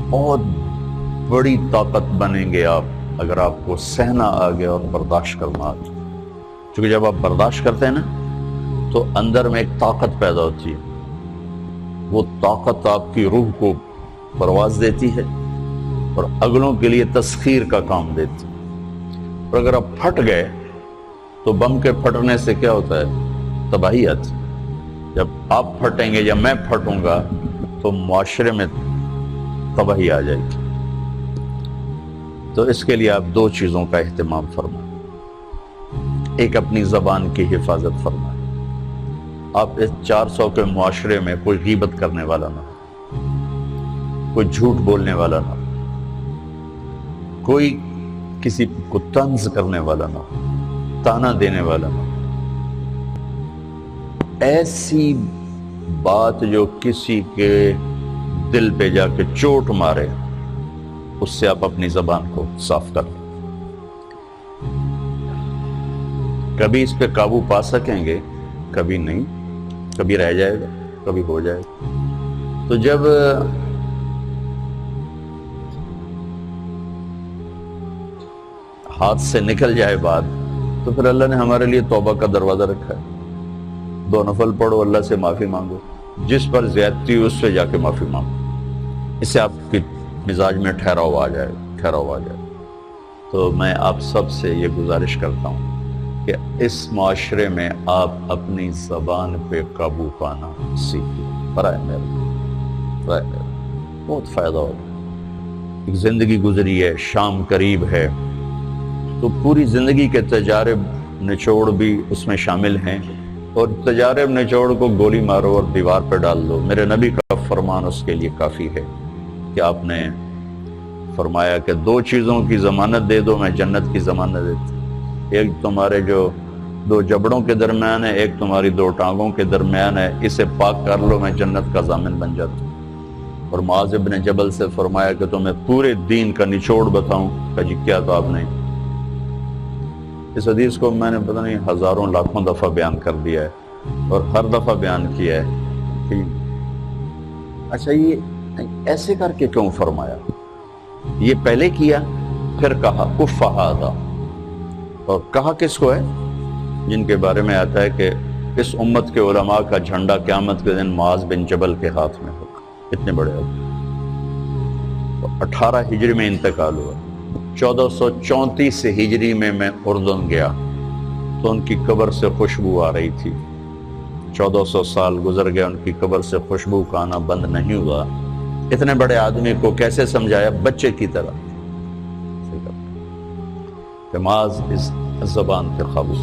بہت بڑی طاقت بنیں گے آپ اگر آپ کو سہنا آ گیا اور برداشت کرنا آ گیا. چونکہ جب آپ برداشت کرتے ہیں نا تو اندر میں ایک طاقت پیدا ہوتی ہے. وہ طاقت آپ کی روح کو پرواز دیتی ہے اور اگلوں کے لیے تسخیر کا کام دیتی ہے. اور اگر آپ پھٹ گئے تو بم کے پھٹنے سے کیا ہوتا ہے؟ تباہی آتی. جب آپ پھٹیں گے یا میں پھٹوں گا تو معاشرے میں تباہی آ جائے گی. تو اس کے لیے آپ دو چیزوں کا اہتمام فرمائیں. ایک اپنی زبان کی حفاظت فرمائیں. آپ اس 400 کے معاشرے میں کوئی غیبت کرنے والا نہ ہو، کوئی جھوٹ بولنے والا نہ ہو، کوئی کسی کو طنز کرنے والا نہ ہو، تانا دینے والا نہ ہو. ایسی بات جو کسی کے دل پہ جا کے چوٹ مارے اس سے آپ اپنی زبان کو صاف کر لیں. کبھی اس پہ قابو پا سکیں گے، کبھی نہیں، کبھی رہ جائے گا، کبھی ہو جائے گا. تو جب ہاتھ سے نکل جائے بات تو پھر اللہ نے ہمارے لیے توبہ کا دروازہ رکھا ہے. 2 نفل پڑھو، اللہ سے معافی مانگو، جس پر زیادتی ہو اس سے جا کے معافی مانگو. اس سے آپ کی مزاج میں ٹھہراؤ آ جائے. تو میں آپ سب سے یہ گزارش کرتا ہوں کہ اس معاشرے میں آپ اپنی زبان پہ قابو پانا سیکھیں. برائے میرے بہت فائدہ ہوگا. ایک زندگی گزری ہے، شام قریب ہے، تو پوری زندگی کے تجارب نچوڑ بھی اس میں شامل ہیں. اور تجارب نچوڑ کو گولی مارو اور دیوار پہ ڈال دو. میرے نبی کا فرمان اس کے لیے کافی ہے کہ آپ نے فرمایا کہ 2 چیزوں کی ضمانت دے دو، میں جنت کی ضمانت دیتا. ایک تمہارے جو 2 جبڑوں کے درمیان ہے، ایک تمہاری 2 ٹانگوں کے درمیان ہے، اسے پاک کر لو، میں جنت کا ضامن بن جاتا ہوں. اور معاذ بن جبل سے فرمایا کہ تمہیں پورے دین کا نچوڑ بتاؤں. کہ جی کیا؟ تو آپ نے اس حدیث کو میں نے پتہ نہیں ہزاروں لاکھوں دفعہ بیان کر دیا ہے اور ہر دفعہ بیان کیا ہے کہ اچھا یہ ایسے کر کے کیوں فرمایا؟ یہ پہلے کیا پھر کہا کف ھذا. اور کہا کس کو ہے؟ جن کے بارے میں آتا ہے کہ اس امت کے علماء کا جھنڈا قیامت کے دن معاذ بن جبل کے ہاتھ میں ہوگا. اتنے بڑے ہوگا. 18 ہجری میں انتقال ہوا. 1434 ہجری میں اردن گیا تو ان کی قبر سے خوشبو آ رہی تھی. 1400 سال گزر گیا، ان کی قبر سے خوشبو کا آنا بند نہیں ہوا. اتنے بڑے آدمی کو کیسے سمجھایا؟ بچے کی طرح. معاذ اس زبان پہ قابو.